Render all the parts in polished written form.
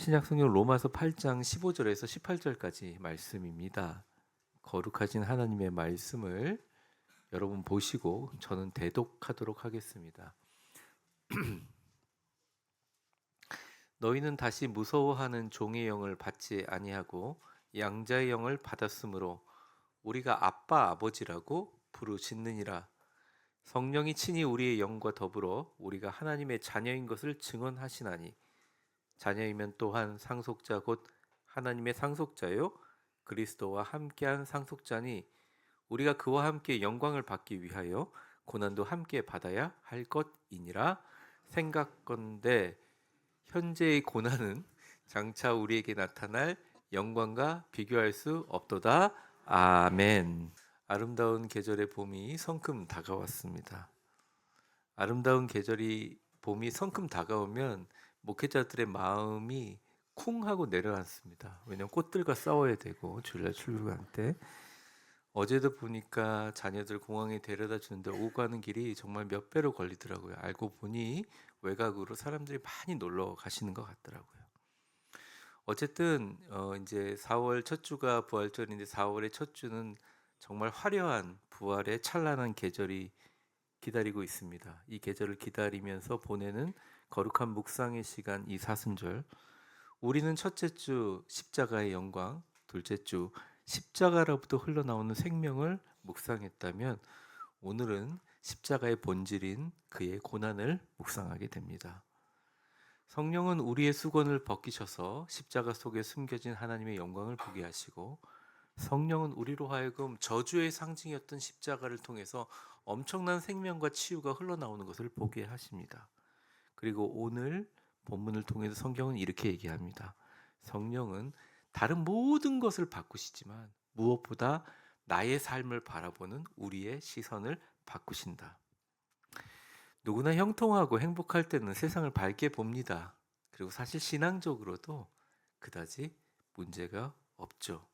신약성경 로마서 8장 15절에서 18절까지 말씀입니다. 거룩하신 하나님의 말씀을 여러분 보시고 저는 대독하도록 하겠습니다. 너희는 다시 무서워하는 종의 영을 받지 아니하고 양자의 영을 받았으므로 우리가 아빠 아버지라고 부르짖느니라. 성령이 친히 우리의 영과 더불어 우리가 하나님의 자녀인 것을 증언하시나니 자녀이면 또한 상속자 곧 하나님의 상속자요 그리스도와 함께한 상속자니 우리가 그와 함께 영광을 받기 위하여 고난도 함께 받아야 할 것이니라. 생각건대 현재의 고난은 장차 우리에게 나타날 영광과 비교할 수 없도다. 아멘. 아름다운 계절의 봄이 성큼 다가왔습니다. 아름다운 계절이 봄이 성큼 다가오면 목회자들의 마음이 쿵 하고 내려앉습니다. 왜냐하면 꽃들과 싸워야 되고 주일날 출근할 때 어제도 보니까 자녀들 공항에 데려다 주는데 오고 가는 길이 정말 몇 배로 걸리더라고요. 알고 보니 외곽으로 사람들이 많이 놀러 가시는 것 같더라고요. 어쨌든 이제 4월 첫 주가 부활절인데 4월의 첫 주는 정말 화려한 부활의 찬란한 계절이 기다리고 있습니다. 이 계절을 기다리면서 보내는 거룩한 묵상의 시간 이 사순절. 우리는 첫째 주 십자가의 영광, 둘째 주 십자가로부터 흘러나오는 생명을 묵상했다면 오늘은 십자가의 본질인 그의 고난을 묵상하게 됩니다. 성령은 우리의 수건을 벗기셔서 십자가 속에 숨겨진 하나님의 영광을 보게 하시고 성령은 우리로 하여금 저주의 상징이었던 십자가를 통해서 엄청난 생명과 치유가 흘러나오는 것을 보게 하십니다. 그리고 오늘 본문을 통해서 성경은 이렇게 얘기합니다. 성령은 다른 모든 것을 바꾸시지만 무엇보다 나의 삶을 바라보는 우리의 시선을 바꾸신다. 누구나 형통하고 행복할 때는 세상을 밝게 봅니다. 그리고 사실 신앙적으로도 그다지 문제가 없죠.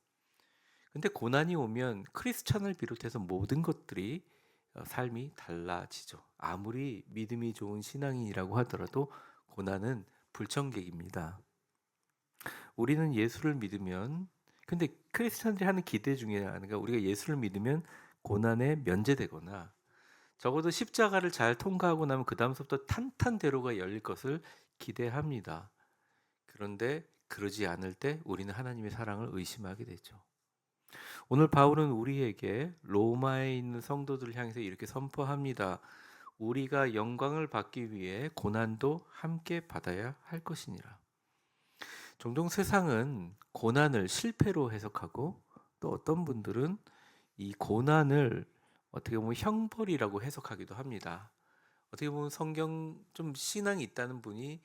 근데 고난이 오면 크리스찬을 비롯해서 모든 것들이 삶이 달라지죠. 아무리 믿음이 좋은 신앙인이라고 하더라도 고난은 불청객입니다. 우리는 예수를 믿으면 근데 크리스찬들이 하는 기대 중에 하나가 우리가 예수를 믿으면 고난에 면제되거나 적어도 십자가를 잘 통과하고 나면 그 다음부터 탄탄대로가 열릴 것을 기대합니다. 그런데 그러지 않을 때 우리는 하나님의 사랑을 의심하게 되죠. 오늘 바울은 우리에게 로마에 있는 성도들을 향해서 이렇게 선포합니다. 우리가 영광을 받기 위해 고난도 함께 받아야 할 것이니라. 종종 세상은 고난을 실패로 해석하고 또 어떤 분들은 이 고난을 어떻게 보면 형벌이라고 해석하기도 합니다. 어떻게 보면 성경 좀 신앙이 있다는 분이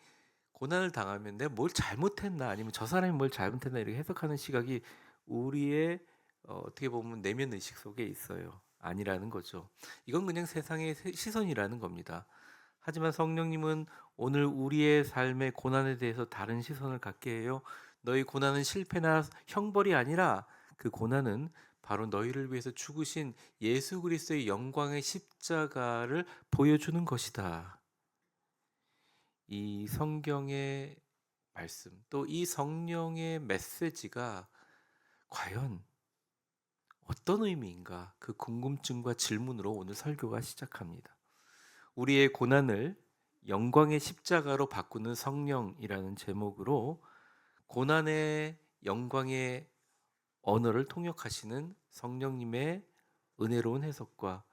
고난을 당하면 내가 뭘 잘못했나 아니면 저 사람이 뭘 잘못했나 이렇게 해석하는 시각이 우리의 어떻게 보면 내면 의식 속에 있어요. 아니라는 거죠. 이건 그냥 세상의 시선이라는 겁니다. 하지만 성령님은 오늘 우리의 삶의 고난에 대해서 다른 시선을 갖게 해요. 너희 고난은 실패나 형벌이 아니라 그 고난은 바로 너희를 위해서 죽으신 예수 그리스도의 영광의 십자가를 보여주는 것이다. 이 성경의 말씀, 또 이 성령의 메시지가 과연 어떤 의미인가? 그 궁금증과 질문으로 오늘 설교가 시작합니다. 우리의 고난을 영광의 십자가로 바꾸는 성령이라는 제목으로 고난의 영광의 언어를 통역하시는 성령님의 은혜로운 해석과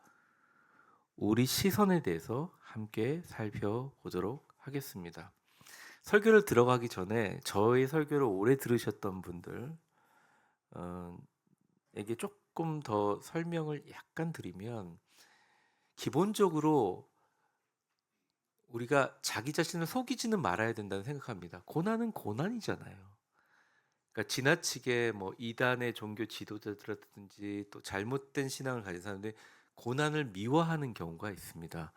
우리 시선에 대해서 함께 살펴보도록 하겠습니다. 설교를 들어가기 전에 저의 설교를 오래 들으셨던 분들 에게 조금 더 설명을 약간 드리면 기본적으로 우리가 자기 자신을 속이지는 말아야 된다는 생각합니다. 고난은 고난이잖아요. 그러니까 지나치게 뭐 이단의 종교 지도자들이라든지 또 잘못된 신앙을 가진 사람들이 고난을 미워하는 경우가 있습니다.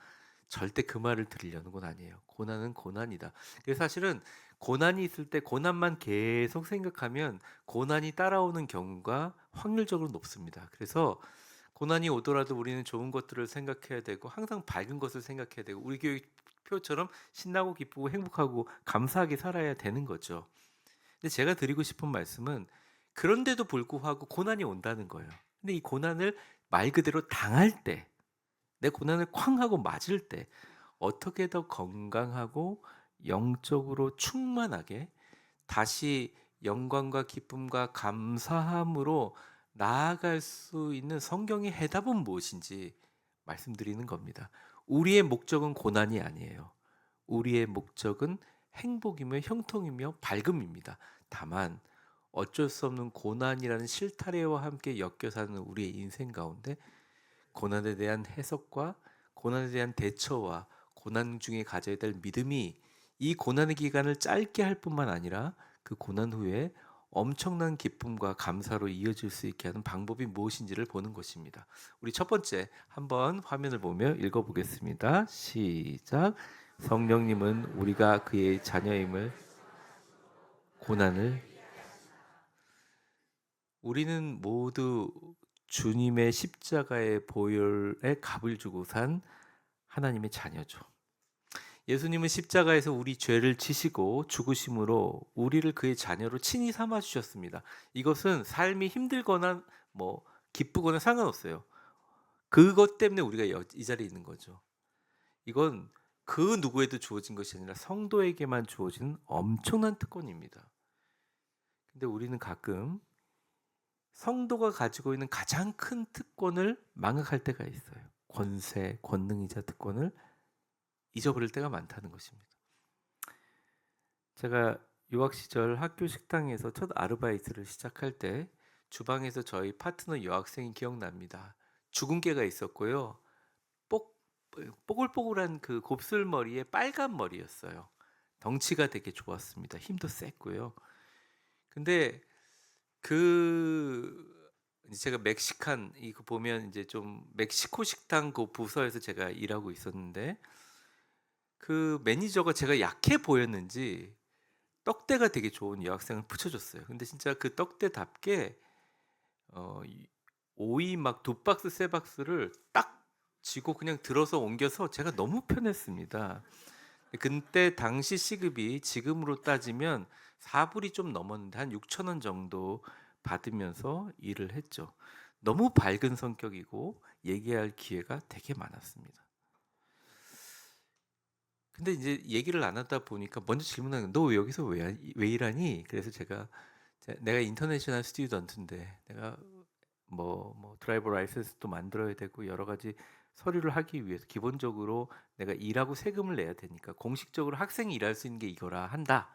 절대 그 말을 들으려는 건 아니에요. 고난은 고난이다. 그래서 사실은 고난이 있을 때 고난만 계속 생각하면 고난이 따라오는 경우가 확률적으로 높습니다. 그래서 고난이 오더라도 우리는 좋은 것들을 생각해야 되고 항상 밝은 것을 생각해야 되고 우리 교회 표처럼 신나고 기쁘고 행복하고 감사하게 살아야 되는 거죠. 근데 제가 드리고 싶은 말씀은 그런데도 불구하고 고난이 온다는 거예요. 근데 이 고난을 말 그대로 당할 때, 내 고난을 쾅 하고 맞을 때 어떻게 더 건강하고 영적으로 충만하게 다시 영광과 기쁨과 감사함으로 나아갈 수 있는 성경의 해답은 무엇인지 말씀드리는 겁니다. 우리의 목적은 고난이 아니에요. 우리의 목적은 행복이며 형통이며 밝음입니다. 다만 어쩔 수 없는 고난이라는 실타래와 함께 엮여 사는 우리의 인생 가운데 고난에 대한 해석과 고난에 대한 대처와 고난 중에 가져야 될 믿음이 이 고난의 기간을 짧게 할 뿐만 아니라 그 고난 후에 엄청난 기쁨과 감사로 이어질 수 있게 하는 방법이 무엇인지를 보는 것입니다. 우리 첫 번째 한번 화면을 보며 읽어보겠습니다. 시작. 성령님은 우리가 그의 자녀임을 고난을 우리는 모두 주님의 십자가의 보혈의 값을 주고 산 하나님의 자녀죠. 예수님은 십자가에서 우리 죄를 지시고 죽으심으로 우리를 그의 자녀로 친히 삼아 주셨습니다. 이것은 삶이 힘들거나 뭐 기쁘거나 상관없어요. 그것 때문에 우리가 이 자리에 있는 거죠. 이건 그 누구에도 주어진 것이 아니라 성도에게만 주어진 엄청난 특권입니다. 근데 우리는 가끔 성도가 가지고 있는 가장 큰 특권을 망각할 때가 있어요. 권세, 권능이자 특권을 잊어버릴 때가 많다는 것입니다. 제가 유학 시절 학교 식당에서 첫 아르바이트를 시작할 때 주방에서 저희 파트너 여학생이 기억납니다. 죽은 개가 있었고요. 뽀글뽀글한 그 곱슬머리에 빨간 머리였어요. 덩치가 되게 좋았습니다. 힘도 셌고요. 근데 이제 제가 멕시칸 이거 보면 이제 좀 멕시코 식당 그 부서에서 제가 일하고 있었는데 그 매니저가 제가 약해 보였는지 떡대가 되게 좋은 여학생을 붙여줬어요. 근데 진짜 그 떡대답게 오이 막 2박스 3박스를 딱 쥐고 그냥 들어서 옮겨서 제가 너무 편했습니다. 그때 당시 시급이 지금으로 따지면 4불이 좀 넘었는데 한 6천 원 정도 받으면서 일을 했죠. 너무 밝은 성격이고 얘기할 기회가 되게 많았습니다. 근데 이제 얘기를 안 하다 보니까 먼저 질문하는 너 왜 여기서 왜 일하니? 그래서 내가 인터내셔널 스튜던트인데 내가 뭐 드라이버 라이센스도 만들어야 되고 여러 가지 서류를 하기 위해서 기본적으로 내가 일하고 세금을 내야 되니까 공식적으로 학생이 일할 수 있는 게 이거라 한다.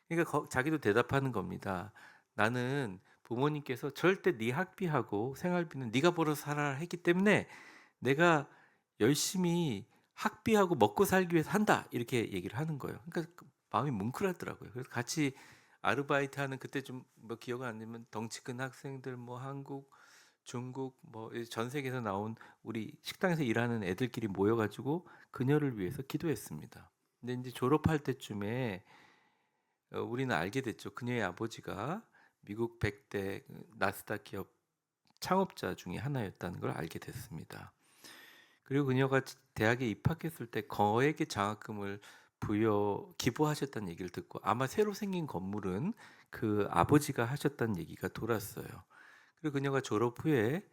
그러니까 자기도 대답하는 겁니다. 나는 부모님께서 절대 네 학비하고 생활비는 네가 벌어서 살아라 했기 때문에 내가 열심히 학비하고 먹고 살기 위해서 한다. 이렇게 얘기를 하는 거예요. 그러니까 마음이 뭉클하더라고요. 그래서 같이 아르바이트하는 그때 좀 뭐 기억 안 나면 덩치 큰 학생들 뭐 한국, 중국 뭐 전 세계에서 나온 우리 식당에서 일하는 애들끼리 모여가지고 그녀를 위해서 기도했습니다. 근데 이제 졸업할 때쯤에 우리는 알게 됐죠. 그녀의 아버지가 미국 100대 나스닥 기업 창업자 중에 하나였다는 걸 알게 됐습니다. 그리고 그녀가 대학에 입학했을 때 거액의 장학금을 기부하셨다는 얘기를 듣고 아마 새로 생긴 건물은 그 아버지가 하셨다는 얘기가 돌았어요. 그리고 그녀가 졸업 후에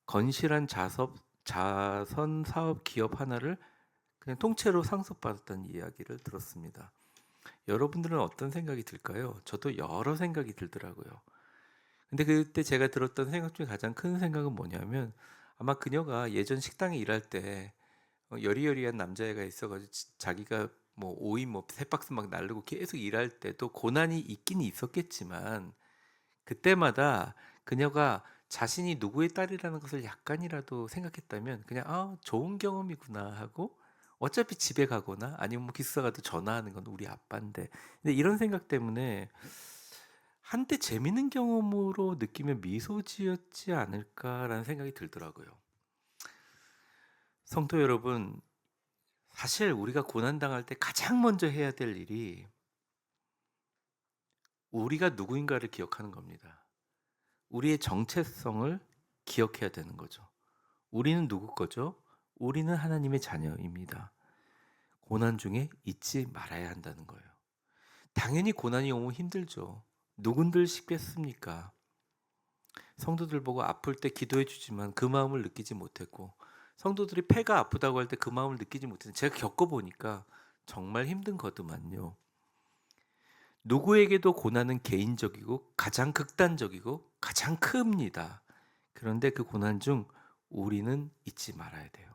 건실한 자선 사업 기업 하나를 그냥 통째로 상속받았다는 이야기를 들었습니다. 여러분들은 어떤 생각이 들까요? 저도 여러 생각이 들더라고요. 근데 그때 제가 들었던 생각 중에 가장 큰 생각은 뭐냐면 아마 그녀가 예전 식당에 일할 때 여리여리한 남자애가 있어가지고 자기가 뭐 오이 뭐 3박스 막 나르고 계속 일할 때도 고난이 있긴 있었겠지만 그때마다 그녀가 자신이 누구의 딸이라는 것을 약간이라도 생각했다면 그냥 좋은 경험이구나 하고 어차피 집에 가거나 아니면 뭐 기숙사 가도 전화하는 건 우리 아빠인데 근데 이런 생각 때문에 한때 재밌는 경험으로 느끼며 미소 지었지 않을까라는 생각이 들더라고요. 성도 여러분, 사실 우리가 고난당할 때 가장 먼저 해야 될 일이 우리가 누구인가를 기억하는 겁니다. 우리의 정체성을 기억해야 되는 거죠. 우리는 누구 거죠? 우리는 하나님의 자녀입니다. 고난 중에 잊지 말아야 한다는 거예요. 당연히 고난이 오면 힘들죠. 누군들 싶겠습니까? 성도들 보고 아플 때 기도해 주지만 그 마음을 느끼지 못했고, 성도들이 폐가 아프다고 할 때 그 마음을 느끼지 못했는데 제가 겪어보니까 정말 힘든 거더만요. 누구에게도 고난은 개인적이고 가장 극단적이고 가장 큽니다. 그런데 그 고난 중 우리는 잊지 말아야 돼요.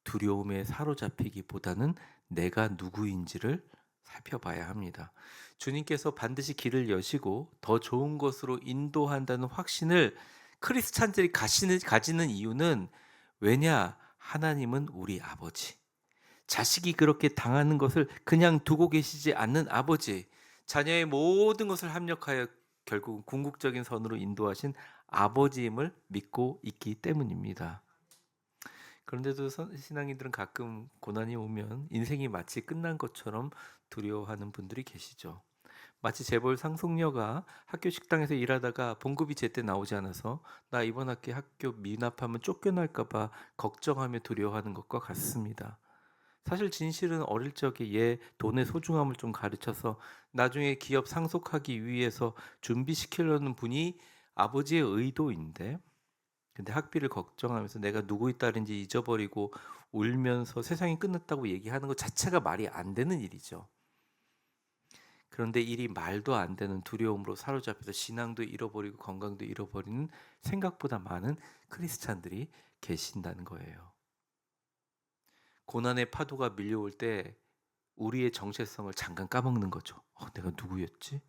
두려움에 사로잡히기보다는 내가 누구인지를 살펴봐야 합니다. 주님께서 반드시 길을 여시고 더 좋은 것으로 인도한다는 확신을 크리스찬들이 가지는 이유는, 왜냐? 하나님은 우리 아버지. 자식이 그렇게 당하는 것을 그냥 두고 계시지 않는 아버지. 자녀의 모든 것을 합력하여 결국 궁극적인 선으로 인도하신 아버지임을 믿고 있기 때문입니다. 그런데도 신앙인들은 가끔 고난이 오면 인생이 마치 끝난 것처럼 두려워하는 분들이 계시죠. 마치 재벌 상속녀가 학교 식당에서 일하다가 봉급이 제때 나오지 않아서 나 이번 학기 학교 미납하면 쫓겨날까 봐 걱정하며 두려워하는 것과 같습니다. 사실 진실은 어릴 적에 얘 돈의 소중함을 좀 가르쳐서 나중에 기업 상속하기 위해서 준비시키려는 분이 아버지의 의도인데, 근데 학비를 걱정하면서 내가 누구의 딸인지 잊어버리고 울면서 세상이 끝났다고 얘기하는 것 자체가 말이 안 되는 일이죠. 그런데 일이 말도 안 되는 두려움으로 사로잡혀서 신앙도 잃어버리고 건강도 잃어버리는 생각보다 많은 크리스찬들이 계신다는 거예요. 고난의 파도가 밀려올 때 우리의 정체성을 잠깐 까먹는 거죠. 내가 누구였지?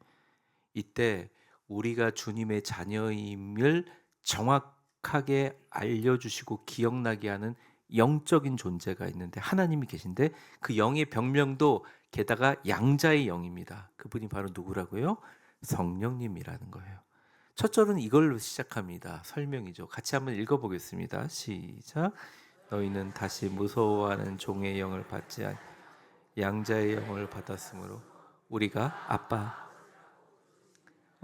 이때 우리가 주님의 자녀임을 정확하게 알려주시고 기억나게 하는 영적인 존재가 있는데, 하나님이 계신데 그 영의 병명도 게다가 양자의 영입니다. 그분이 바로 누구라고요? 성령님이라는 거예요. 첫 절은 이걸로 시작합니다. 설명이죠. 같이 한번 읽어보겠습니다. 시작. 너희는 다시 무서워하는 종의 영을 받지 양자의 영을 받았으므로 우리가 아빠.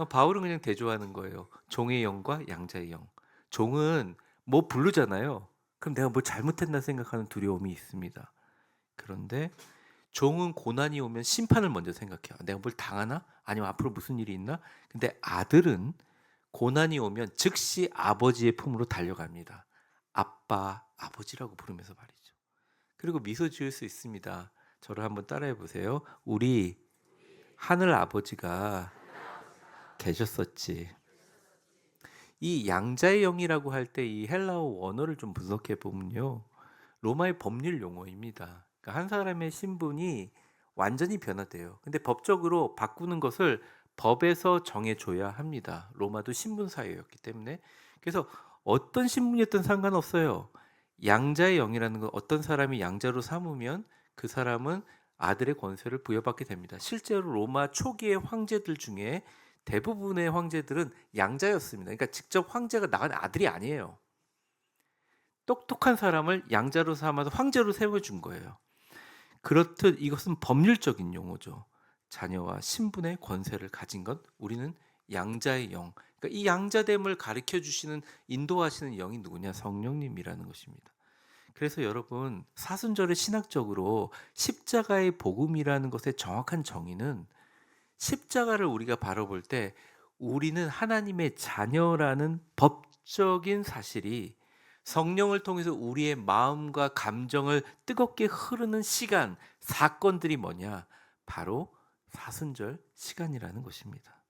바울은 그냥 대조하는 거예요. 종의 영과 양자의 영. 종은 뭐 부르잖아요. 그럼 내가 뭐 잘못했나 생각하는 두려움이 있습니다. 그런데 종은 고난이 오면 심판을 먼저 생각해요. 내가 뭘 당하나? 아니면 앞으로 무슨 일이 있나? 근데 아들은 고난이 오면 즉시 아버지의 품으로 달려갑니다. 아빠, 아버지라고 부르면서 말이죠. 그리고 미소 지을 수 있습니다. 저를 한번 따라해 보세요. 우리 하늘 아버지가 계셨었지. 이 양자의 영이라고 할 때 이 헬라어 원어를 좀 분석해 보면요, 로마의 법률 용어입니다. 그러니까 한 사람의 신분이 완전히 변화돼요. 근데 법적으로 바꾸는 것을 법에서 정해줘야 합니다. 로마도 신분 사회였기 때문에. 그래서 어떤 신분이었든 상관없어요. 양자의 영이라는 건 어떤 사람이 양자로 삼으면 그 사람은 아들의 권세를 부여받게 됩니다. 실제로 로마 초기의 황제들 중에 대부분의 황제들은 양자였습니다. 그러니까 직접 황제가 낳은 아들이 아니에요. 똑똑한 사람을 양자로 삼아서 황제로 세워준 거예요. 그렇듯 이것은 법률적인 용어죠. 자녀와 신분의 권세를 가진 것, 우리는 양자의 영. 그러니까 이 양자됨을 가르쳐 주시는, 인도하시는 영이 누구냐? 성령님이라는 것입니다. 그래서 여러분, 사순절의 신학적으로 십자가의 복음이라는 것의 정확한 정의는, 십자가를 우리가 바라볼 때 우리는 하나님의 자녀라는 법적인 사실이 성령을 통해서 우리의 마음과 감정을 뜨겁게 흐르는 시간, 사건들이 뭐냐? 바로 사순절 시간이라는 것입니다.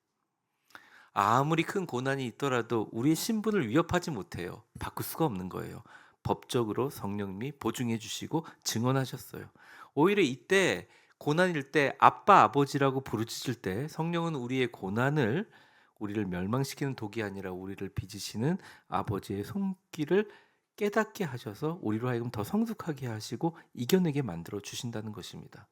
아무리 큰 고난이 있더라도 우리의 신분을 위협하지 못해요. 바꿀 수가 없는 거예요. 법적으로 성령님이 보증해 주시고 증언하셨어요. 오히려 이때 고난일 때 아빠 아버지라고 부르짖을 때 성령은 우리의 고난을, 우리를 멸망시키는 독이 아니라 우리를 빚으시는 아버지의 손길을 깨닫게 하셔서 우리로 하여금 더 성숙하게 하시고 이겨내게 만들어 주신다는 것입니다.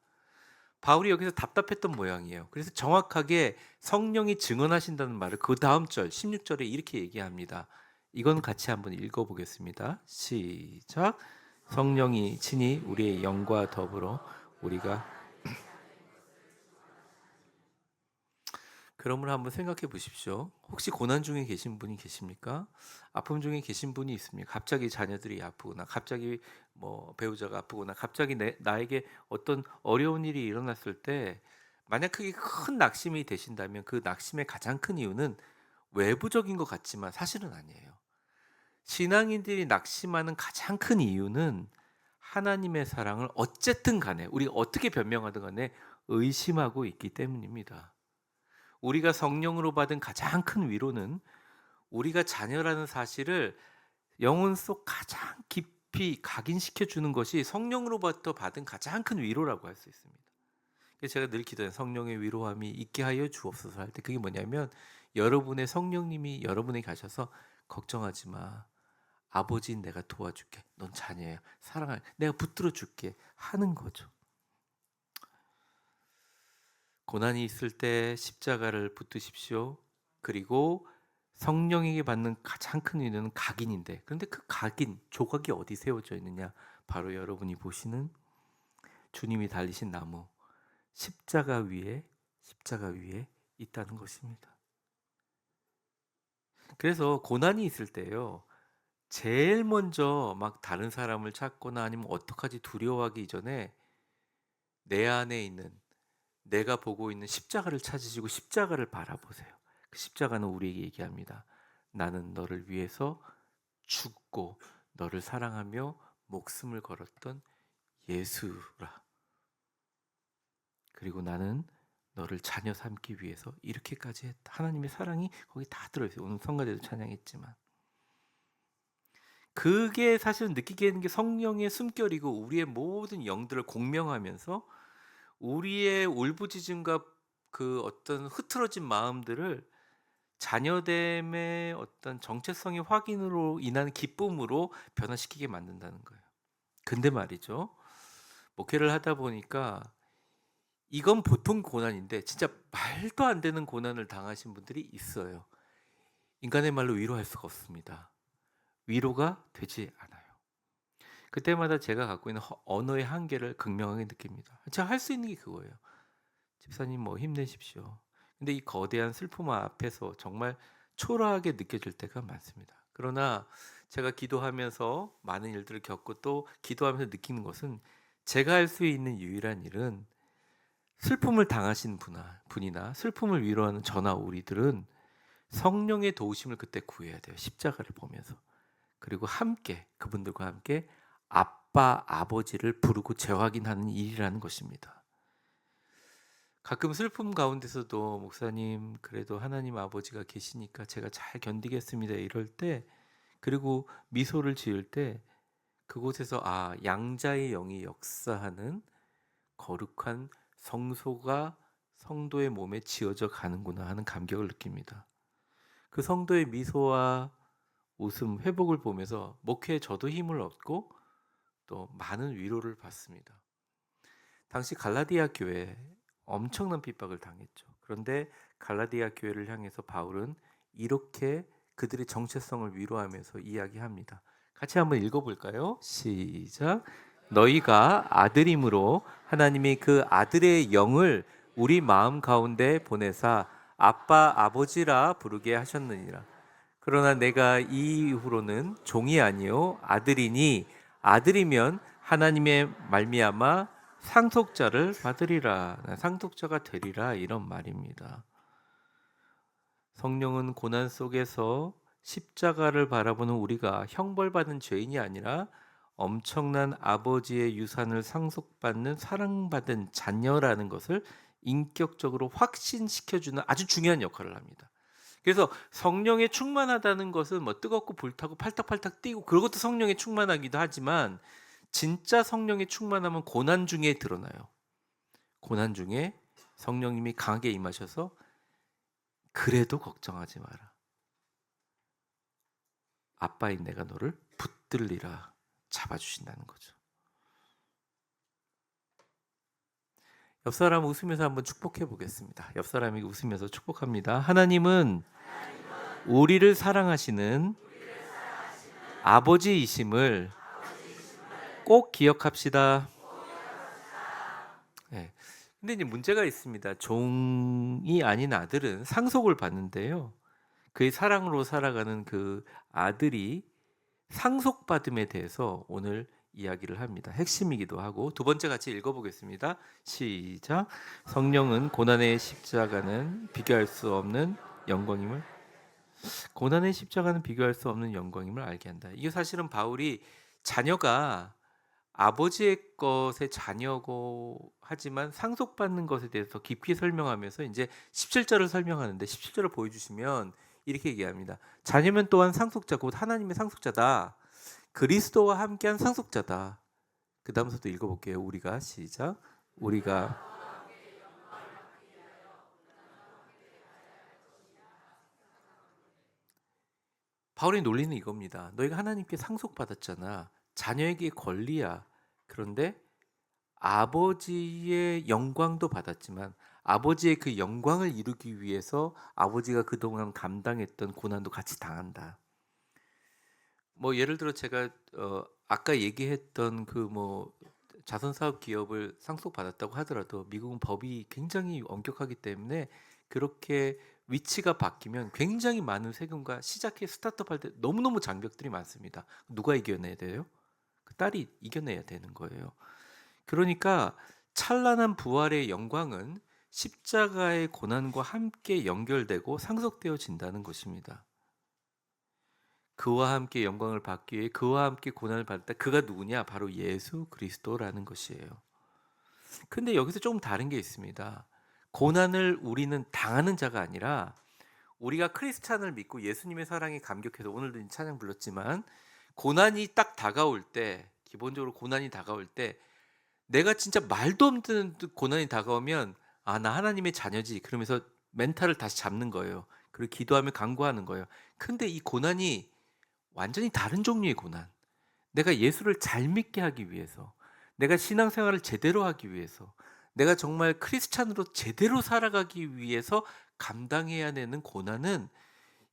바울이 여기서 답답했던 모양이에요. 그래서 정확하게 성령이 증언하신다는 말을 그 다음 절 16절에 이렇게 얘기합니다. 이건 같이 한번 읽어보겠습니다. 시작. 성령이 친히 우리의 영과 더불어 우리가, 그러므로 한번 생각해 보십시오. 혹시 고난 중에 계신 분이 계십니까? 아픔 중에 계신 분이 있습니까? 갑자기 자녀들이 아프거나, 갑자기 뭐 배우자가 아프거나, 갑자기 나에게 어떤 어려운 일이 일어났을 때 만약 그게 큰 낙심이 되신다면 그 낙심의 가장 큰 이유는 외부적인 것 같지만 사실은 아니에요. 신앙인들이 낙심하는 가장 큰 이유는 하나님의 사랑을 어쨌든 간에 우리가 어떻게 변명하든 간에 의심하고 있기 때문입니다. 우리가 성령으로 받은 가장 큰 위로는 우리가 자녀라는 사실을 영혼 속 가장 깊이 각인시켜 주는 것이 성령으로부터 받은 가장 큰 위로라고 할 수 있습니다. 그래서 제가 늘 기도해요. 성령의 위로함이 있게 하여 주옵소서 할 때 그게 뭐냐면 여러분의 성령님이 여러분에게 가셔서 걱정하지 마. 아버지인 내가 도와줄게. 넌 자녀야. 사랑할 내가 붙들어 줄게 하는 거죠. 고난이 있을 때 십자가를 붙드십시오. 그리고 성령에게 받는 가장 큰 위로는 각인인데 그런데 그 각인 조각이 어디 세워져 있느냐? 바로 여러분이 보시는 주님이 달리신 나무 십자가 위에 있다는 것입니다. 그래서 고난이 있을 때요. 제일 먼저 막 다른 사람을 찾거나 아니면 어떡하지 두려워하기 이전에 내 안에 있는 내가 보고 있는 십자가를 찾으시고 십자가를 바라보세요. 그 십자가는 우리에게 얘기합니다. 나는 너를 위해서 죽고 너를 사랑하며 목숨을 걸었던 예수라. 그리고 나는 너를 자녀 삼기 위해서 이렇게까지 했다. 하나님의 사랑이 거기 다 들어있어요. 오늘 성가대도 찬양했지만 그게 사실은 느끼게 되는 게 성령의 숨결이고 우리의 모든 영들을 공명하면서 우리의 울부짖음과 그 어떤 흐트러진 마음들을 자녀됨의 어떤 정체성의 확인으로 인한 기쁨으로 변화시키게 만든다는 거예요. 근데 말이죠. 목회를 하다 보니까 이건 보통 고난인데 진짜 말도 안 되는 고난을 당하신 분들이 있어요. 인간의 말로 위로할 수가 없습니다. 위로가 되지 않아요. 그때마다 제가 갖고 있는 언어의 한계를 극명하게 느낍니다. 제가 할 수 있는 게 그거예요. 집사님 뭐 힘내십시오. 근데 이 거대한 슬픔 앞에서 정말 초라하게 느껴질 때가 많습니다. 그러나 제가 기도하면서 많은 일들을 겪고 또 기도하면서 느끼는 것은 제가 할 수 있는 유일한 일은 슬픔을 당하신 분이나 슬픔을 위로하는 저나 우리들은 성령의 도우심을 그때 구해야 돼요. 십자가를 보면서. 그리고 함께 그분들과 함께 아빠, 아버지를 부르고 재확인하는 일이라는 것입니다. 가끔 슬픔 가운데서도 목사님 그래도 하나님 아버지가 계시니까 제가 잘 견디겠습니다 이럴 때 그리고 미소를 지을 때 그곳에서 양자의 영이 역사하는 거룩한 성소가 성도의 몸에 지어져 가는구나 하는 감격을 느낍니다. 그 성도의 미소와 웃음, 회복을 보면서 목회에 저도 힘을 얻고 또 많은 위로를 받습니다. 당시 갈라디아 교회 엄청난 핍박을 당했죠. 그런데 갈라디아 교회를 향해서 바울은 이렇게 그들의 정체성을 위로하면서 이야기합니다. 같이 한번 읽어볼까요? 시작. 너희가 아들임으로 하나님이 그 아들의 영을 우리 마음 가운데 보내사 아빠 아버지라 부르게 하셨느니라. 그러나 내가 이후로는 종이 아니요 아들이니 아들이면 하나님의 말미암아 상속자를 받으리라. 상속자가 되리라 이런 말입니다. 성령은 고난 속에서 십자가를 바라보는 우리가 형벌받은 죄인이 아니라 엄청난 아버지의 유산을 상속받는 사랑받은 자녀라는 것을 인격적으로 확신시켜주는 아주 중요한 역할을 합니다. 그래서 성령에 충만하다는 것은 뭐 뜨겁고 불타고 팔딱팔딱 뛰고 그것도 성령에 충만하기도 하지만 진짜 성령에 충만하면 고난 중에 드러나요. 고난 중에 성령님이 강하게 임하셔서 그래도 걱정하지 마라. 아빠인 내가 너를 붙들리라 잡아주신다는 거죠. 옆 사람 웃으면서 한번 축복해 보겠습니다. 옆 사람이 웃으면서 축복합니다. 하나님은 우리를 사랑하시는 아버지이심을 꼭 기억합시다. 네. 근데 이제 문제가 있습니다. 종이 아닌 아들은 상속을 받는데요. 그의 사랑으로 살아가는 그 아들이 상속받음에 대해서 오늘 이야기를 합니다. 핵심이기도 하고. 두 번째 같이 읽어보겠습니다. 시작. 성령은 고난의 십자가는 비교할 수 없는 영광임을 고난의 십자가는 비교할 수 없는 영광임을 알게 한다. 이게 사실은 바울이 자녀가 아버지의 것의 자녀고 하지만 상속받는 것에 대해서 깊이 설명하면서 이제 17절을 설명하는데 17절을 보여주시면 이렇게 얘기합니다. 자녀면 또한 상속자 곧 하나님의 상속자다. 그리스도와 함께한 상속자다. 그 다음서도 읽어볼게요. 우리가 시작. 우리가 바울의 논리는 이겁니다. 너희가 하나님께 상속받았잖아. 자녀에게 권리야. 그런데 아버지의 영광도 받았지만 아버지의 그 영광을 이루기 위해서 아버지가 그동안 감당했던 고난도 같이 당한다. 뭐 예를 들어 제가 아까 얘기했던 그 뭐 자선사업 기업을 상속받았다고 하더라도 미국은 법이 굉장히 엄격하기 때문에 그렇게 위치가 바뀌면 굉장히 많은 세금과 시작해 스타트업 할 때 너무너무 장벽들이 많습니다. 누가 이겨내야 돼요? 그 딸이 이겨내야 되는 거예요. 그러니까 찬란한 부활의 영광은 십자가의 고난과 함께 연결되고 상속되어진다는 것입니다. 그와 함께 영광을 받기 위해 그와 함께 고난을 받았다. 그가 누구냐? 바로 예수 그리스도라는 것이에요. 근데 여기서 조금 다른 게 있습니다. 고난을 우리는 당하는 자가 아니라 우리가 크리스찬을 믿고 예수님의 사랑에 감격해서 오늘도 찬양 불렀지만 고난이 딱 다가올 때 기본적으로 고난이 다가올 때 내가 진짜 말도 없는 고난이 다가오면 아, 나 하나님의 자녀지 그러면서 멘탈을 다시 잡는 거예요. 그리고 기도하며 간구하는 거예요. 근데 이 고난이 완전히 다른 종류의 고난. 내가 예수를 잘 믿게 하기 위해서, 내가 신앙생활을 제대로 하기 위해서, 내가 정말 크리스찬으로 제대로 살아가기 위해서 감당해야 되는 고난은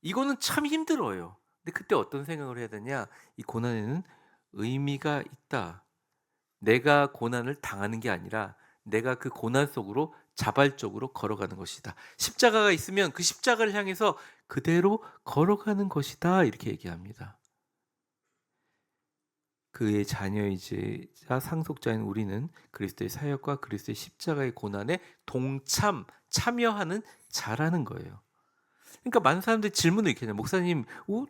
이거는 참 힘들어요. 근데 그때 어떤 생각을 해야 되냐? 이 고난에는 의미가 있다. 내가 고난을 당하는 게 아니라 내가 그 고난 속으로 자발적으로 걸어가는 것이다. 십자가가 있으면 그 십자가를 향해서 그대로 걸어가는 것이다. 이렇게 얘기합니다. 그의 자녀이자 상속자인 우리는 그리스도의 사역과 그리스도의 십자가의 고난에 참여하는 자라는 거예요. 그러니까 많은 사람들이 질문을 이렇게 해요. 목사님,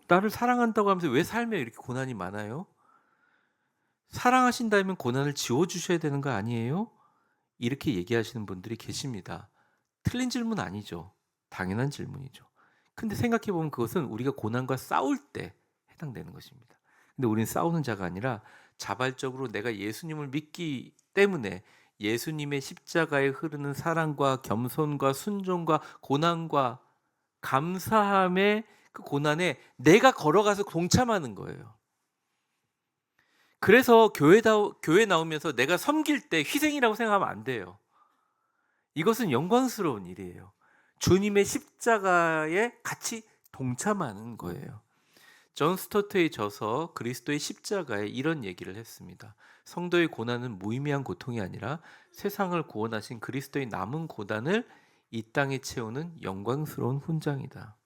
나를 사랑한다고 하면서 왜 삶에 이렇게 고난이 많아요? 사랑하신다면 고난을 지워주셔야 되는 거 아니에요? 이렇게 얘기하시는 분들이 계십니다. 틀린 질문 아니죠. 당연한 질문이죠. 근데 생각해보면 그것은 우리가 고난과 싸울 때 해당되는 것입니다. 근데 우리는 싸우는 자가 아니라 자발적으로 내가 예수님을 믿기 때문에 예수님의 십자가에 흐르는 사랑과 겸손과 순종과 고난과 감사함의 그 고난에 내가 걸어가서 동참하는 거예요. 그래서 교회 나오면서 내가 섬길 때 희생이라고 생각하면 안 돼요. 이것은 영광스러운 일이에요. 주님의 십자가에 같이 동참하는 거예요. 존 스토트의 저서 그리스도의 십자가에 이런 얘기를 했습니다. 성도의 고난은 무의미한 고통이 아니라 세상을 구원하신 그리스도의 남은 고난을 이 땅에 채우는 영광스러운 훈장이다.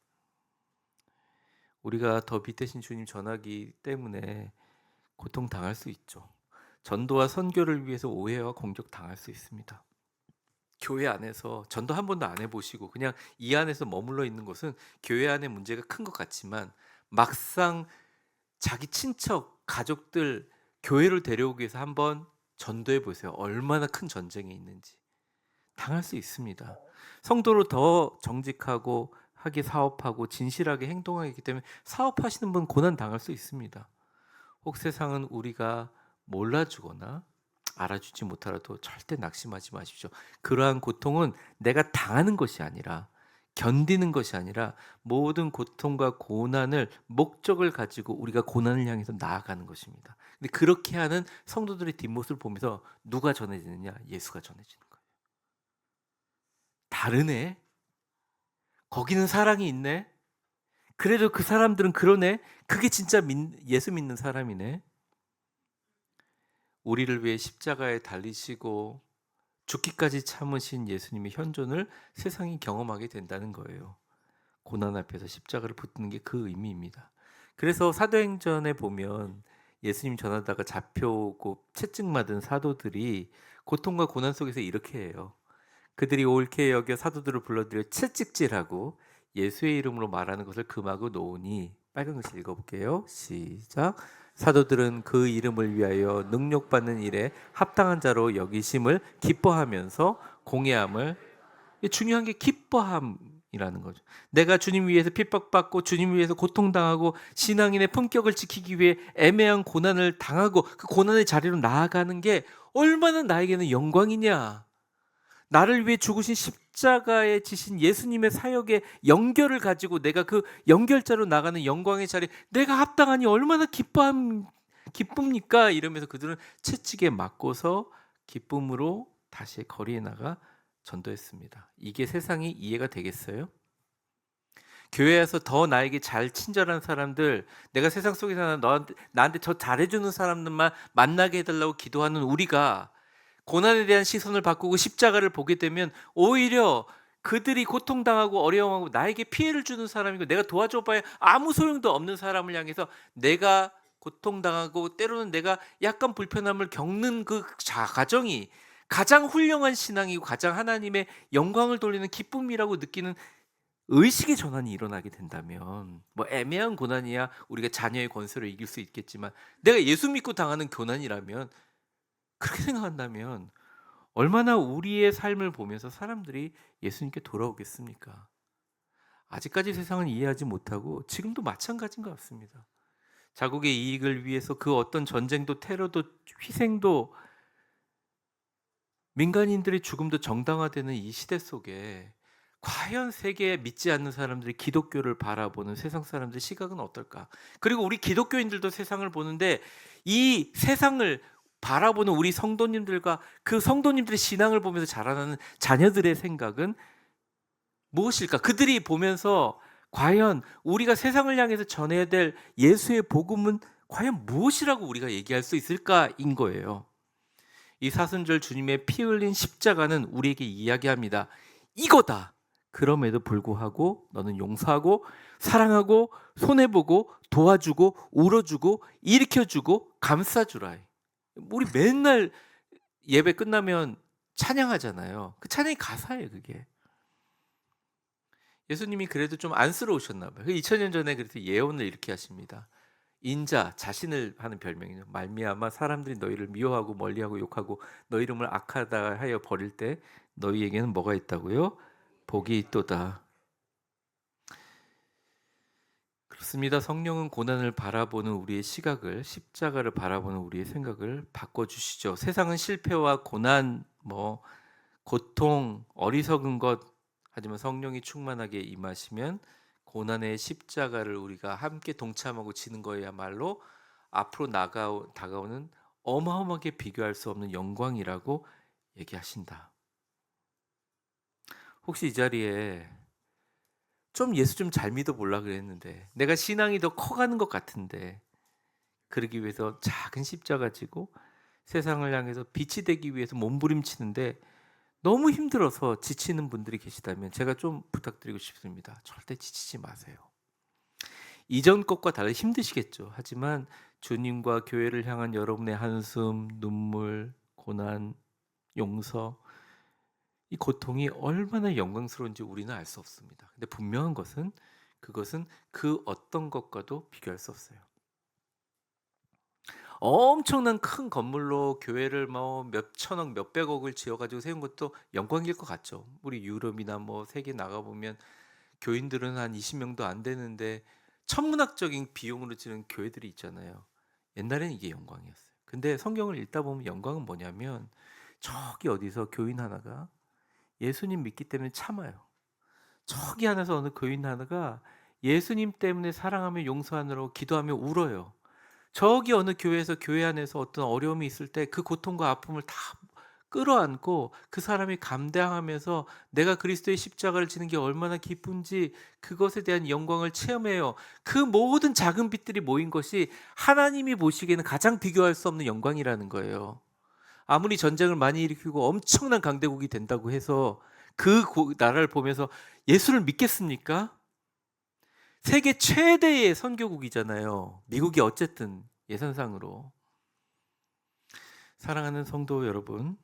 우리가 더 빛되신 주님 전하기 때문에 고통당할 수 있죠. 전도와 선교를 위해서 오해와 공격 당할 수 있습니다. 교회 안에서 전도 한 번도 안 해보시고 그냥 이 안에서 머물러 있는 것은 교회 안에 문제가 큰 것 같지만 막상 자기 친척, 가족들 교회를 데려오기 위해서 한번 전도해 보세요. 얼마나 큰 전쟁이 있는지. 당할 수 있습니다. 성도로 더 정직하고 하게 사업하고 진실하게 행동하기 때문에 사업하시는 분 고난 당할 수 있습니다. 혹 세상은 우리가 몰라주거나 알아주지 못하라도 절대 낙심하지 마십시오. 그러한 고통은 내가 당하는 것이 아니라 견디는 것이 아니라 모든 고통과 고난을 목적을 가지고 우리가 고난을 향해서 나아가는 것입니다. 근데 그렇게 하는 성도들의 뒷모습을 보면서 누가 전해지느냐? 예수가 전해지는 거예요. 다르네? 거기는 사랑이 있네? 그래도 그 사람들은 그러네? 그게 진짜 예수 믿는 사람이네? 우리를 위해 십자가에 달리시고 죽기까지 참으신 예수님의 현존을 세상이 경험하게 된다는 거예요. 고난 앞에서 십자가를 붙드는 게 그 의미입니다. 그래서 사도행전에 보면 예수님 전하다가 잡혀오고 채찍 맞은 사도들이 고통과 고난 속에서 이렇게 해요. 그들이 옳게 여겨 사도들을 불러들여 채찍질하고 예수의 이름으로 말하는 것을 금하고 놓으니. 빨간 글씨 읽어볼게요. 시작. 사도들은 그 이름을 위하여 능욕받는 일에 합당한 자로 여기심을 기뻐하면서 공회함을. 중요한 게 기뻐함이라는 거죠. 내가 주님 위해서 핍박받고 주님 위해서 고통당하고 신앙인의 품격을 지키기 위해 애매한 고난을 당하고 그 고난의 자리로 나아가는 게 얼마나 나에게는 영광이냐. 나를 위해 죽으신 십자가에 지신 예수님의 사역의 연결을 가지고 내가 그 연결자로 나가는 영광의 자리에 내가 합당하니 얼마나 기쁩니까? 이러면서 그들은 채찍에 맞고서 기쁨으로 다시 거리에 나가 전도했습니다. 이게 세상이 이해가 되겠어요? 교회에서 더 나에게 잘 친절한 사람들, 내가 세상 속에서 나한테 저 잘해주는 사람들만 만나게 해달라고 기도하는 우리가 고난에 대한 시선을 바꾸고 십자가를 보게 되면 오히려 그들이 고통당하고 어려워하고 나에게 피해를 주는 사람이고 내가 도와줘봐야 아무 소용도 없는 사람을 향해서 내가 고통당하고 때로는 내가 약간 불편함을 겪는 그 과정이 가장 훌륭한 신앙이고 가장 하나님의 영광을 돌리는 기쁨이라고 느끼는 의식의 전환이 일어나게 된다면, 뭐 애매한 고난이야 우리가 자녀의 권세를 이길 수 있겠지만 내가 예수 믿고 당하는 고난이라면, 그렇게 생각한다면 얼마나 우리의 삶을 보면서 사람들이 예수님께 돌아오겠습니까? 아직까지 세상은 이해하지 못하고 지금도 마찬가지인 것 같습니다. 자국의 이익을 위해서 그 어떤 전쟁도 테러도 희생도 민간인들의 죽음도 정당화되는 이 시대 속에 과연 세계에 믿지 않는 사람들이 기독교를 바라보는 세상 사람들의 시각은 어떨까? 그리고 우리 기독교인들도 세상을 보는데 이 세상을 바라보는 우리 성도님들과 그 성도님들의 신앙을 보면서 자라나는 자녀들의 생각은 무엇일까? 그들이 보면서 과연 우리가 세상을 향해서 전해야 될 예수의 복음은 과연 무엇이라고 우리가 얘기할 수 있을까인 거예요. 이 사순절 주님의 피 흘린 십자가는 우리에게 이야기합니다. 이거다. 그럼에도 불구하고 너는 용서하고 사랑하고 손해보고 도와주고 울어주고 일으켜주고 감싸주라. 우리 맨날 예배 끝나면 찬양하잖아요. 그 찬양이 가사예요, 그게. 예수님이 그래도 좀 안쓰러우셨나 봐요. 2000년 전에 그래서 예언을 이렇게 하십니다. 인자, 자신을 하는 별명이죠. 말미암아 사람들이 너희를 미워하고 멀리하고 욕하고 너 이름을 악하다 하여 버릴 때 너희에게는 뭐가 있다고요? 복이 있도다. 그렇습니다. 성령은 고난을 바라보는 우리의 시각을, 십자가를 바라보는 우리의 생각을 바꿔주시죠. 세상은 실패와 고난, 고통, 어리석은 것, 하지만 성령이 충만하게 임하시면 고난의 십자가를 우리가 함께 동참하고 지는 거야말로 앞으로 다가오는 어마어마하게 비교할 수 없는 영광이라고 얘기하신다. 혹시 이 자리에 좀 예수 좀 잘 믿어보려고 그랬는데 내가 신앙이 더 커가는 것 같은데 그러기 위해서 작은 십자가 지고 세상을 향해서 빛이 되기 위해서 몸부림치는데 너무 힘들어서 지치는 분들이 계시다면 제가 좀 부탁드리고 싶습니다. 절대 지치지 마세요. 이전 것과 달리 힘드시겠죠. 하지만 주님과 교회를 향한 여러분의 한숨, 눈물, 고난, 용서, 이 고통이 얼마나 영광스러운지 우리는 알 수 없습니다. 근데 분명한 것은 그것은 그 어떤 것과도 비교할 수 없어요. 엄청난 큰 건물로 교회를 몇천억, 몇백억을 지어가지고 세운 것도 영광일 것 같죠. 우리 유럽이나 세계 나가보면 교인들은 한 20명도 안 되는데 천문학적인 비용으로 지은 교회들이 있잖아요. 옛날에는 이게 영광이었어요. 근데 성경을 읽다 보면 영광은 뭐냐면 저기 어디서 교인 하나가 예수님 믿기 때문에 참아요. 저기 안에서 어느 교인 하나가 예수님 때문에 사랑하며 용서하느라고 기도하며 울어요. 저기 어느 교회에서 교회 안에서 어떤 어려움이 있을 때 그 고통과 아픔을 다 끌어안고 그 사람이 감당하면서 내가 그리스도의 십자가를 지는 게 얼마나 기쁜지 그것에 대한 영광을 체험해요. 그 모든 작은 빛들이 모인 것이 하나님이 보시기에는 가장 비교할 수 없는 영광이라는 거예요. 아무리 전쟁을 많이 일으키고 엄청난 강대국이 된다고 해서 그 나라를 보면서 예수를 믿겠습니까? 세계 최대의 선교국이잖아요. 미국이 어쨌든 예산상으로. 사랑하는 성도 여러분,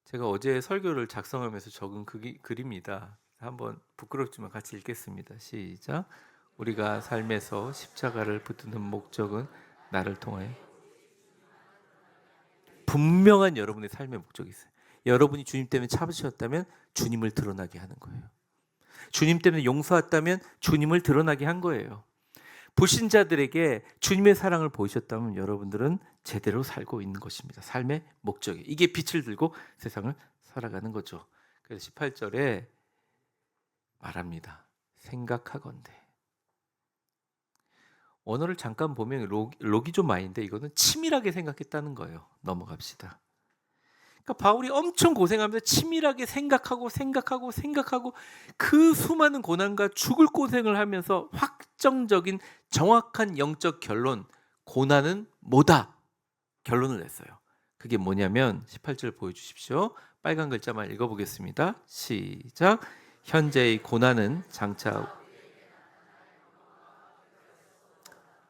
제가 어제 설교를 작성하면서 적은 글입니다. 한번 부끄럽지만 같이 읽겠습니다. 시작. 우리가 삶에서 십자가를 붙드는 목적은 나를 통하여 분명한 여러분의 삶의 목적이 있어요. 여러분이 주님 때문에 참으셨다면 주님을 드러나게 하는 거예요. 주님 때문에 용서했다면 주님을 드러나게 한 거예요. 불신자들에게 주님의 사랑을 보이셨다면 여러분들은 제대로 살고 있는 것입니다. 삶의 목적이. 이게 빛을 들고 세상을 살아가는 거죠. 그래서 18절에 말합니다. 생각하건대. 언어를 잠깐 보면 록이 좀 많은데 이거는 치밀하게 생각했다는 거예요. 넘어갑시다. 그러니까 바울이 엄청 고생하면서 치밀하게 생각하고 그 수많은 고난과 죽을 고생을 하면서 확정적인 정확한 영적 결론, 고난은 뭐다? 결론을 냈어요. 그게 뭐냐면 18절 보여주십시오. 빨간 글자만 읽어보겠습니다. 시작. 현재의 고난은 장차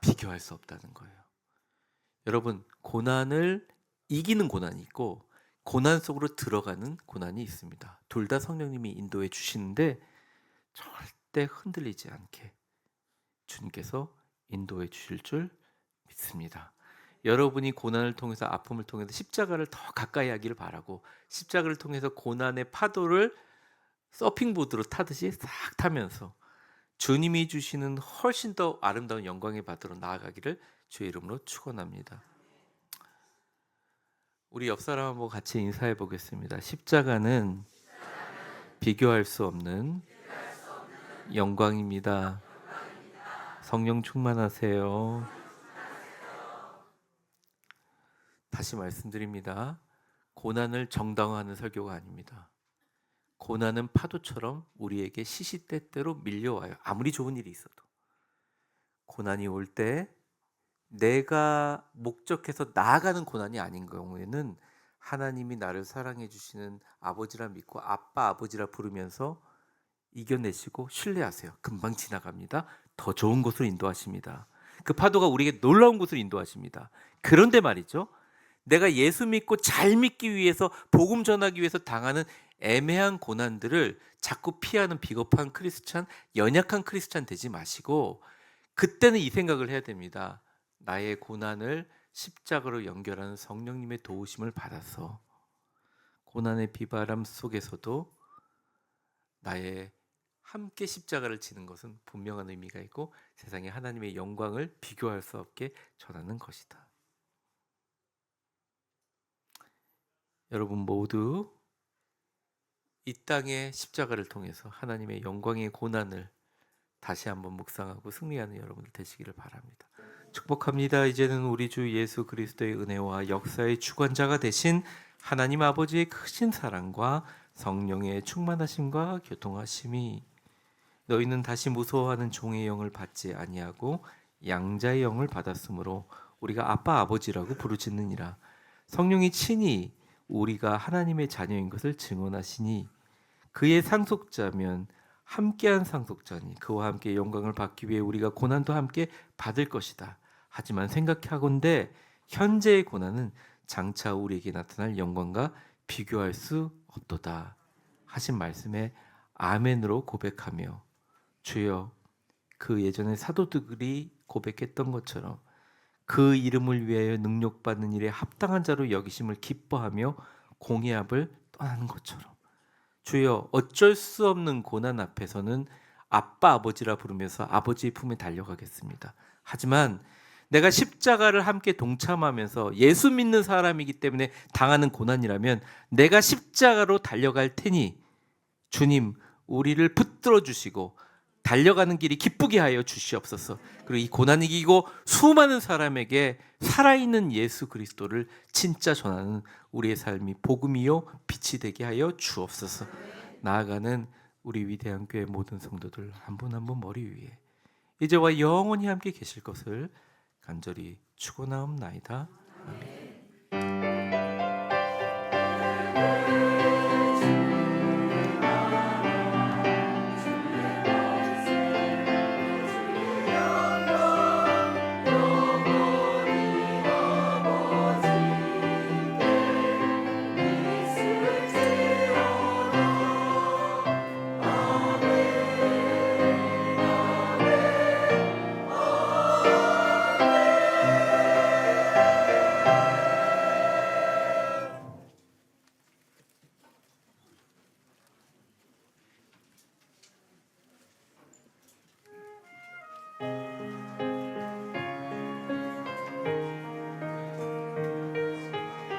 비교할 수 없다는 거예요. 여러분, 고난을 이기는 고난이 있고 고난 속으로 들어가는 고난이 있습니다. 둘 다 성령님이 인도해 주시는데 절대 흔들리지 않게 주님께서 인도해 주실 줄 믿습니다. 여러분이 고난을 통해서, 아픔을 통해서 십자가를 더 가까이 하기를 바라고, 십자가를 통해서 고난의 파도를 서핑보드로 타듯이 싹 타면서 주님이 주시는 훨씬 더 아름다운 영광의 바다로 나아가기를 주의 이름으로 축원합니다. 우리 옆 사람하고 같이 인사해 보겠습니다. 십자가는 비교할 수 없는 영광입니다. 성령 충만하세요. 다시 말씀드립니다. 고난을 정당화하는 설교가 아닙니다. 고난은 파도처럼 우리에게 시시때때로 밀려와요. 아무리 좋은 일이 있어도. 고난이 올 때 내가 목적해서 나아가는 고난이 아닌 경우에는 하나님이 나를 사랑해 주시는 아버지라 믿고 아빠, 아버지라 부르면서 이겨내시고 신뢰하세요. 금방 지나갑니다. 더 좋은 곳으로 인도하십니다. 그 파도가 우리에게 놀라운 곳으로 인도하십니다. 그런데 말이죠, 내가 예수 믿고 잘 믿기 위해서, 복음 전하기 위해서 당하는 애매한 고난들을 자꾸 피하는 비겁한 크리스찬, 연약한 크리스찬 되지 마시고, 그때는 이 생각을 해야 됩니다. 나의 고난을 십자가로 연결하는 성령님의 도우심을 받아서 고난의 비바람 속에서도 나의 함께 십자가를 지는 것은 분명한 의미가 있고 세상에 하나님의 영광을 비교할 수 없게 전하는 것이다. 여러분 모두 이 땅의 십자가를 통해서 하나님의 영광의 고난을 다시 한번 묵상하고 승리하는 여러분들 되시기를 바랍니다. 축복합니다. 이제는 우리 주 예수 그리스도의 은혜와 역사의 주관자가 되신 하나님 아버지의 크신 사랑과 성령의 충만하심과 교통하심이, 너희는 다시 무서워하는 종의 영을 받지 아니하고 양자의 영을 받았으므로 우리가 아빠 아버지라고 부르짖느니라. 성령이 친히 우리가 하나님의 자녀인 것을 증언하시니 그의 상속자면 함께한 상속자니 그와 함께 영광을 받기 위해 우리가 고난도 함께 받을 것이다. 하지만 생각하건대 현재의 고난은 장차 우리에게 나타날 영광과 비교할 수 없도다 하신 말씀에 아멘으로 고백하며, 주여, 그 예전에 사도들이 고백했던 것처럼 그 이름을 위하여 능력받는 일에 합당한 자로 여기심을 기뻐하며 공의합을 떠나는 것처럼, 주여, 어쩔 수 없는 고난 앞에서는 아빠 아버지라 부르면서 아버지의 품에 달려가겠습니다. 하지만 내가 십자가를 함께 동참하면서 예수 믿는 사람이기 때문에 당하는 고난이라면 내가 십자가로 달려갈 테니 주님, 우리를 붙들어 주시고 달려가는 길이 기쁘게 하여 주시옵소서. 그리고 이 고난 이기고 수많은 사람에게 살아있는 예수 그리스도를 진짜 전하는 우리의 삶이 복음이요 빛이 되게 하여 주옵소서. 나아가는 우리 위대한 교회 모든 성도들 한 분 한 분 머리 위에 이제와 영원히 함께 계실 것을 간절히 축원하옵나이다. 아멘.